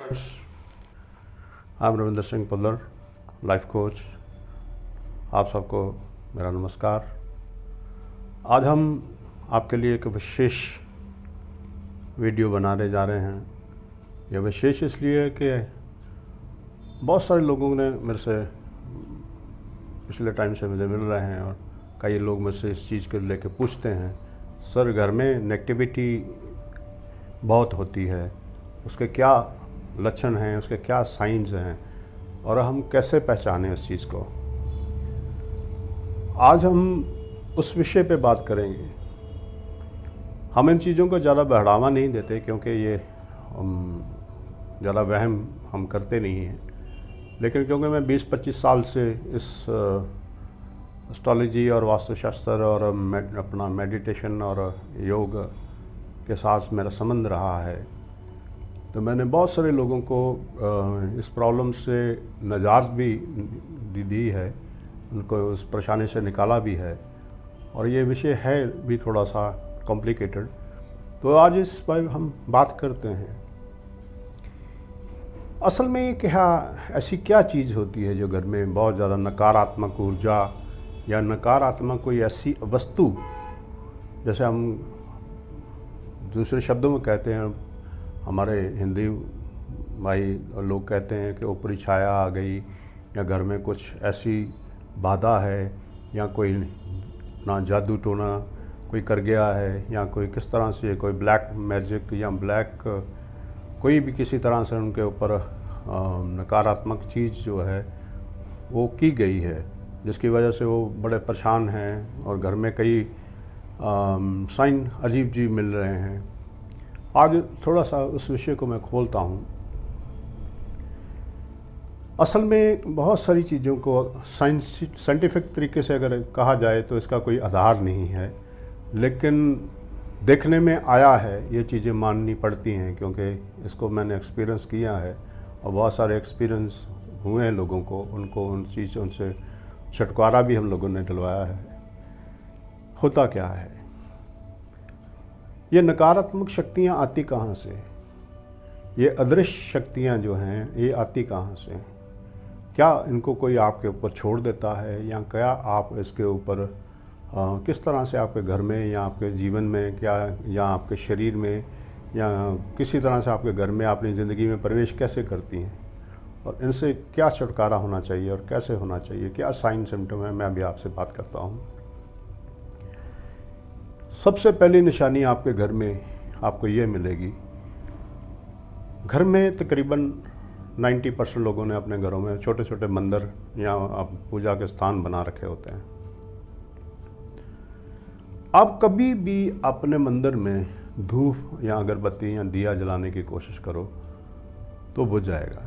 I am Ravinder Singh Pullar, life coach. आप सबको मेरा नमस्कार। आज हम आपके लिए एक विशेष वीडियो बनाने जा रहे हैं। यह विशेष इसलिए है कि बहुत सारे लोगों ने मेरे से पिछले टाइम से मुझे मिल रहे हैं और कई लोग मुझसे इस चीज़ को लेकर पूछते हैं, सर घर में नेगेटिविटी बहुत होती है, उसके क्या लक्षण हैं, उसके क्या साइंस हैं और हम कैसे पहचानें उस चीज़ को। आज हम उस विषय पे बात करेंगे। हम इन चीज़ों को ज़्यादा बढ़ावा नहीं देते क्योंकि ये ज़्यादा वहम हम करते नहीं हैं, लेकिन क्योंकि मैं 20-25 साल से इस एस्ट्रोलॉजी और वास्तुशास्त्र और अपना मेडिटेशन और योग के साथ मेरा संबंध रहा है, तो मैंने बहुत सारे लोगों को इस प्रॉब्लम से निजात भी दी है, उनको उस परेशानी से निकाला भी है। और ये विषय है भी थोड़ा सा कॉम्प्लिकेटेड, तो आज इस पर हम बात करते हैं। असल में क्या ऐसी क्या चीज़ होती है जो घर में बहुत ज़्यादा नकारात्मक ऊर्जा या नकारात्मक कोई ऐसी वस्तु, जैसे हम दूसरे शब्दों में कहते हैं, हमारे हिंदी भाई लोग कहते हैं कि ऊपरी छाया आ गई, या घर में कुछ ऐसी बाधा है, या कोई ना जादू टोना कोई कर गया है, या कोई किस तरह से कोई ब्लैक मैजिक या ब्लैक कोई भी किसी तरह से उनके ऊपर नकारात्मक चीज़ जो है वो की गई है, जिसकी वजह से वो बड़े परेशान हैं और घर में कई साइन अजीब अजीब मिल रहे हैं। आज थोड़ा सा उस विषय को मैं खोलता हूँ। असल में बहुत सारी चीज़ों को साइंटिफिक तरीके से अगर कहा जाए तो इसका कोई आधार नहीं है, लेकिन देखने में आया है, ये चीज़ें माननी पड़ती हैं क्योंकि इसको मैंने एक्सपीरियंस किया है और बहुत सारे एक्सपीरियंस हुए हैं लोगों को, उनको उनसे छुटकारा भी हम लोगों ने दिलवाया है। होता क्या है, ये नकारात्मक शक्तियाँ आती कहाँ से, ये अदृश्य शक्तियाँ जो हैं ये आती कहाँ से? क्या इनको कोई आपके ऊपर छोड़ देता है, या क्या आप इसके ऊपर किस तरह से आपके घर में या आपके जीवन में क्या, या आपके शरीर में, या किसी तरह से आपके घर में अपनी ज़िंदगी में प्रवेश कैसे करती हैं, और इनसे क्या छुटकारा होना चाहिए और कैसे होना चाहिए, क्या साइन सिम्टम है, मैं अभी आपसे बात करता हूँ। सबसे पहली निशानी आपके घर में आपको ये मिलेगी। घर में तकरीबन 90% लोगों ने अपने घरों में छोटे छोटे मंदिर या पूजा के स्थान बना रखे होते हैं। आप कभी भी अपने मंदिर में धूप या अगरबत्ती या दिया जलाने की कोशिश करो तो बुझ जाएगा,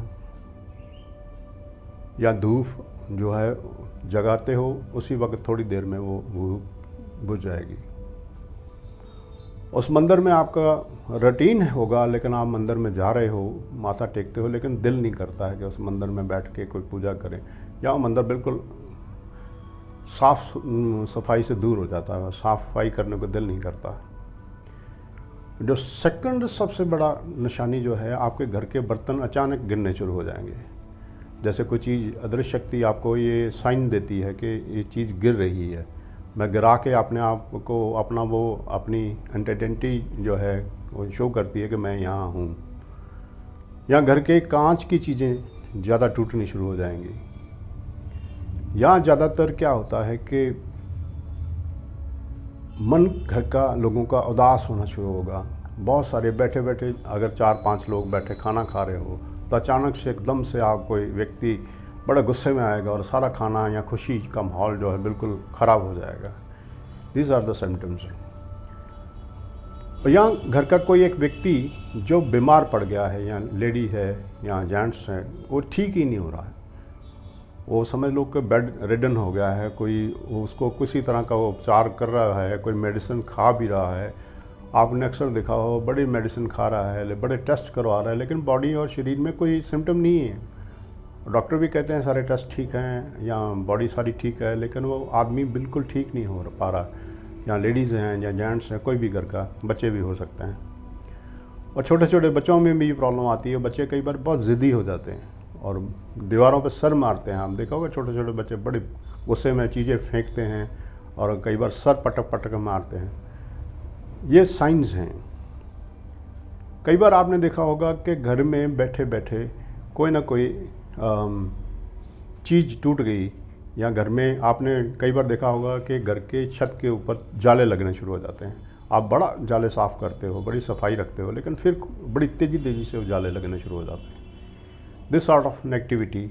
या धूप जो है जगाते हो उसी वक्त थोड़ी देर में वो बुझ जाएगी। उस मंदिर में आपका रूटीन होगा, लेकिन आप मंदिर में जा रहे हो, माथा टेकते हो, लेकिन दिल नहीं करता है कि उस मंदिर में बैठ के कोई पूजा करें, या वो मंदिर बिल्कुल साफ सफाई से दूर हो जाता है, साफ सफाई करने को दिल नहीं करता। जो सेकंड सबसे बड़ा निशानी जो है, आपके घर के बर्तन अचानक गिरने शुरू हो जाएंगे। जैसे कोई चीज़ अदृश्य शक्ति आपको ये साइन देती है कि ये चीज़ गिर रही है, मैं गिरा के अपने आप को अपनी आइडेंटिटी जो है वो शो करती है कि मैं यहाँ हूँ। या घर के कांच की चीज़ें ज़्यादा टूटनी शुरू हो जाएंगी। या ज़्यादातर क्या होता है कि मन घर का लोगों का उदास होना शुरू होगा। बहुत सारे बैठे बैठे, अगर 4-5 लोग बैठे खाना खा रहे हो, तो अचानक से एकदम से आप कोई व्यक्ति बड़े गुस्से में आएगा और सारा खाना या खुशी का माहौल जो है बिल्कुल ख़राब हो जाएगा। These are the symptoms. या घर का कोई एक व्यक्ति जो बीमार पड़ गया है, या लेडी है या जेंट्स है, वो ठीक ही नहीं हो रहा है, वो समझ लो कि बेड रिडन हो गया है, कोई उसको किसी तरह का वो उपचार कर रहा है, कोई मेडिसिन खा भी रहा है। आपने अक्सर देखा हो, बड़ी मेडिसिन खा रहा है, बड़े टेस्ट करवा रहा है, लेकिन बॉडी और शरीर में कोई सिम्टम नहीं है। डॉक्टर भी कहते हैं सारे टेस्ट ठीक हैं या बॉडी सारी ठीक है, लेकिन वो आदमी बिल्कुल ठीक नहीं हो पा रहा। या लेडीज़ हैं या जेंट्स हैं, कोई भी घर का, बच्चे भी हो सकते हैं। और छोटे छोटे बच्चों में भी ये प्रॉब्लम आती है। बच्चे कई बार बहुत ज़िद्दी हो जाते हैं और दीवारों पर सर मारते हैं। आप देखा होगा छोटे छोटे बच्चे बड़े गुस्से में चीज़ें फेंकते हैं और कई बार सर पटक पटक मारते हैं। ये साइंस हैं। कई बार आपने देखा होगा कि घर में बैठे बैठे कोई ना कोई चीज़ टूट गई, या घर में आपने कई बार देखा होगा कि घर के छत के ऊपर जाले लगने शुरू हो जाते हैं। आप बड़ा जाले साफ़ करते हो, बड़ी सफाई रखते हो, लेकिन फिर बड़ी तेज़ी से वो जाले लगने शुरू हो जाते हैं। दिस सॉर्ट ऑफ नेगेटिविटी,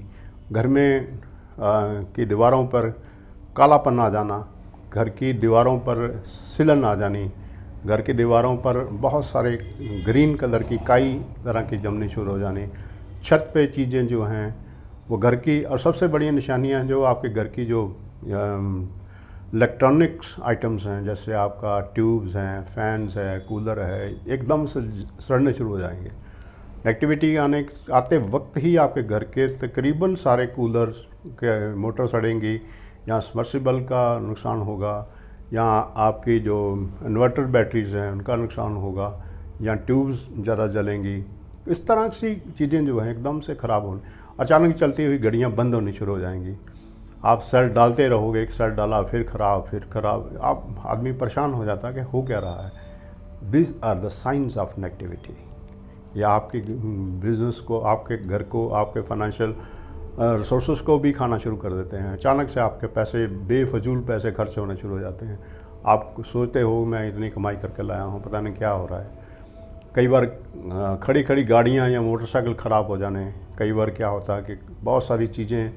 घर में की दीवारों पर कालापन आ जाना, घर की दीवारों पर सिलन आ जानी, घर की दीवारों पर बहुत सारे ग्रीन कलर की काई तरह की जमनी शुरू हो जानी, छत पे चीज़ें जो हैं वो घर की, और सबसे बड़ी निशानियां जो आपके घर की जो इलेक्ट्रॉनिक्स आइटम्स हैं, जैसे आपका ट्यूब्स हैं, फैंस है, कूलर है, एकदम से सड़ने शुरू हो जाएंगे। नेगेटिविटी आते वक्त ही आपके घर के तकरीबन सारे कूलर के मोटर सड़ेंगी, या सबमर्सिबल का नुकसान होगा, या आपकी जो इन्वर्टर बैटरीज हैं उनका नुकसान होगा, या ट्यूब्स ज़्यादा जलेंगी। इस तरह की चीज़ें जो हैं एकदम से ख़राब होने, अचानक चलती हुई घड़ियाँ बंद होनी शुरू हो जाएंगी। आप सेल डालते रहोगे, एक सेल डाला फिर ख़राब, आप आदमी परेशान हो जाता है कि हो क्या रहा है। This are the science of negativity. या आपके बिजनेस को, आपके घर को, आपके फाइनेंशियल रिसोर्सेज को भी खाना शुरू कर देते हैं। अचानक से आपके पैसे, बेफजूल पैसे खर्च होने शुरू हो जाते हैं। आप सोचते हो मैं इतनी कमाई करके लाया हूँ, पता नहीं क्या हो रहा है। कई बार खड़ी खड़ी गाड़ियाँ या मोटरसाइकिल ख़राब हो जाने। कई बार क्या होता है कि बहुत सारी चीज़ें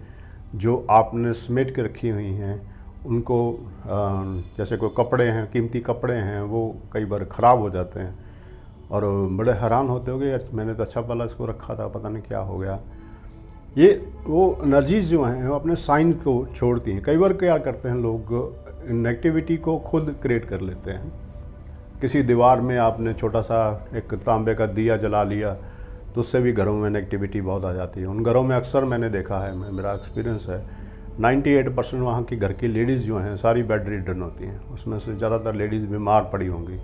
जो आपने समेट के रखी हुई हैं उनको, जैसे कोई कपड़े हैं, कीमती कपड़े हैं, वो कई बार ख़राब हो जाते हैं और बड़े हैरान होते होगे, मैंने तो अच्छा भला इसको रखा था, पता नहीं क्या हो गया। ये वो एनर्जीज़ जो हैं वो अपने साइन को छोड़ती हैं। कई बार क्या करते हैं लोग, नेगेटिविटी को खुद क्रिएट कर लेते हैं। किसी दीवार में आपने छोटा सा एक तांबे का दिया जला लिया तो उससे भी घरों में नेगेटिविटी बहुत आ जाती है। उन घरों में अक्सर मैंने देखा है, मेरा एक्सपीरियंस है, 98% वहाँ की घर की लेडीज़ जो हैं सारी बेड रिडन होती हैं। उसमें से ज़्यादातर लेडीज़ बीमार पड़ी होंगी,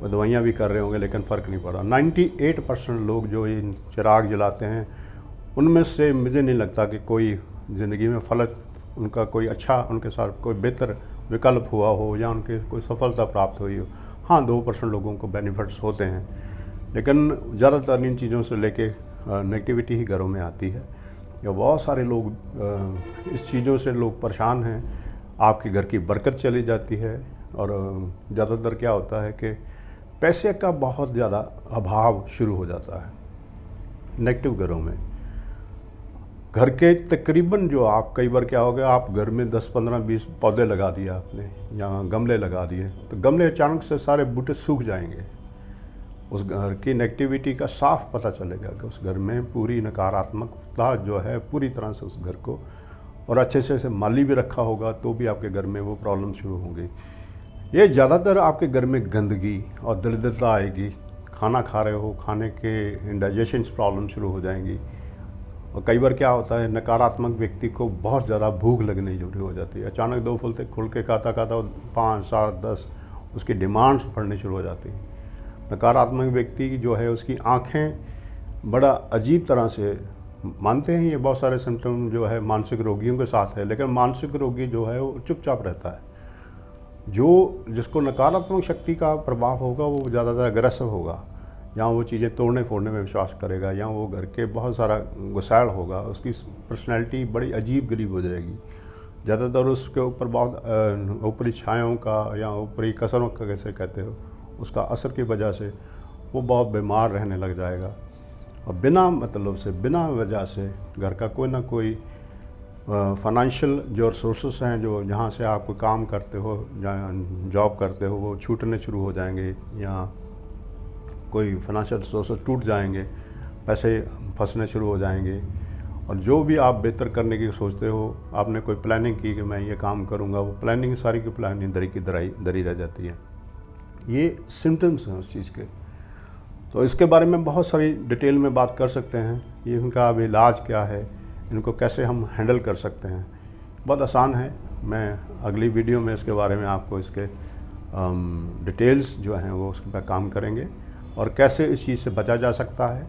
वो दवाइयाँ भी कर रहे होंगे लेकिन फ़र्क नहीं पड़ा। 98% लोग जो इन चिराग जलाते हैं उनमें से मुझे नहीं लगता कि कोई ज़िंदगी में फलक उनका कोई अच्छा, उनके साथ कोई बेहतर विकल्प हुआ हो या उनके कोई सफलता प्राप्त हुई हो। हाँ, 2% लोगों को बेनिफिट्स होते हैं, लेकिन ज़्यादातर इन चीज़ों से लेके नेगेटिविटी ही घरों में आती है। या बहुत सारे लोग इस चीज़ों से लोग परेशान हैं, आपके घर की बरकत चली जाती है। और ज़्यादातर क्या होता है कि पैसे का बहुत ज़्यादा अभाव शुरू हो जाता है नेगेटिव घरों में। घर के तकरीबन जो आप, कई बार क्या हो गया, आप घर में 10, 15, 20 पौधे लगा दिए आपने या गमले लगा दिए, तो गमले अचानक से सारे बूटे सूख जाएंगे। उस घर की नेगेटिविटी का साफ पता चलेगा कि उस घर में पूरी नकारात्मकता जो है पूरी तरह से उस घर को, और अच्छे से माली भी रखा होगा तो भी आपके घर में वो प्रॉब्लम शुरू होंगी। ये ज़्यादातर आपके घर में गंदगी और दरिद्रता आएगी। खाना खा रहे हो, खाने के इंडाइजेशन प्रॉब्लम शुरू हो जाएंगी। और कई बार क्या होता है, नकारात्मक व्यक्ति को बहुत ज़्यादा भूख लगनी शुरू हो जाती है। अचानक 2 फुलते खुल के खाता 5, 7, 10 उसकी डिमांड्स बढ़नी शुरू हो जाती हैं। नकारात्मक व्यक्ति जो है उसकी आँखें बड़ा अजीब तरह से, मानते हैं ये बहुत सारे सिम्टम जो है मानसिक रोगियों के साथ है, लेकिन मानसिक रोगी जो है वो चुपचाप रहता है। जिसको नकारात्मक शक्ति का प्रभाव होगा वो ज़्यादातर अग्रेसिव होगा, या वो चीज़ें तोड़ने फोड़ने में विश्वास करेगा, या वो घर के बहुत सारा गुस्सैल होगा, उसकी पर्सनैलिटी बड़ी अजीब गरीब हो जाएगी। ज़्यादातर उसके ऊपर बहुत ऊपरी छायों का या ऊपरी कसरों का कैसे कहते हो, उसका असर की वजह से वो बहुत बीमार रहने लग जाएगा। और बिना मतलब से, बिना वजह से घर का कोई ना कोई फाइनेंशियल जो रिसोर्सेस हैं, जो जहाँ से आप कोई काम करते हो या जॉब करते हो, वो छूटने शुरू हो जाएंगे, या कोई फाइनेंशियल रिसोर्सेस टूट जाएंगे, पैसे फंसने शुरू हो जाएंगे। और जो भी आप बेहतर करने की सोचते हो, आपने कोई प्लानिंग की कि मैं ये काम करूँगा, वो प्लानिंग सारी की प्लानिंग दरी की दरी रह जाती है। ये सिम्टम्स हैं उस चीज़ के। तो इसके बारे में बहुत सारी डिटेल में बात कर सकते हैं, ये इनका अब इलाज क्या है, इनको कैसे हम हैंडल कर सकते हैं। बहुत आसान है। मैं अगली वीडियो में इसके बारे में आपको इसके डिटेल्स जो हैं वो उसके पर काम करेंगे। और कैसे इस चीज़ से बचा जा सकता है,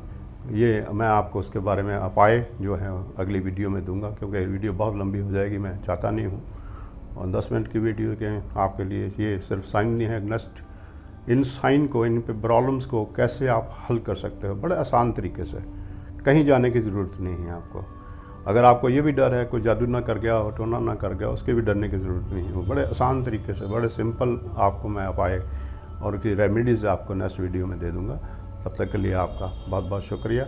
ये मैं आपको उसके बारे में उपाय जो है अगली वीडियो में दूंगा, क्योंकि वीडियो बहुत लंबी हो जाएगी, मैं चाहता नहीं हूँ। और 10 मिनट की वीडियो के आपके लिए ये सिर्फ साइन नहीं है, नेक्स्ट इन साइन को, इन पे प्रॉब्लम्स को कैसे आप हल कर सकते हो बड़े आसान तरीके से, कहीं जाने की ज़रूरत नहीं है आपको। अगर आपको ये भी डर है कोई जादू ना कर गया, टोना ना कर गया, उसके भी डरने की ज़रूरत नहीं है। वो बड़े आसान तरीके से, बड़े सिंपल आपको मैं उपाय और की रेमेडीज़ आपको नेक्स्ट वीडियो में दे दूँगा। तब तक के लिए आपका बहुत बहुत शुक्रिया।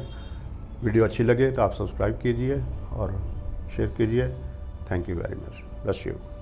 वीडियो अच्छी लगे तो आप सब्सक्राइब कीजिए और शेयर कीजिए। Thank you very much. Bless you.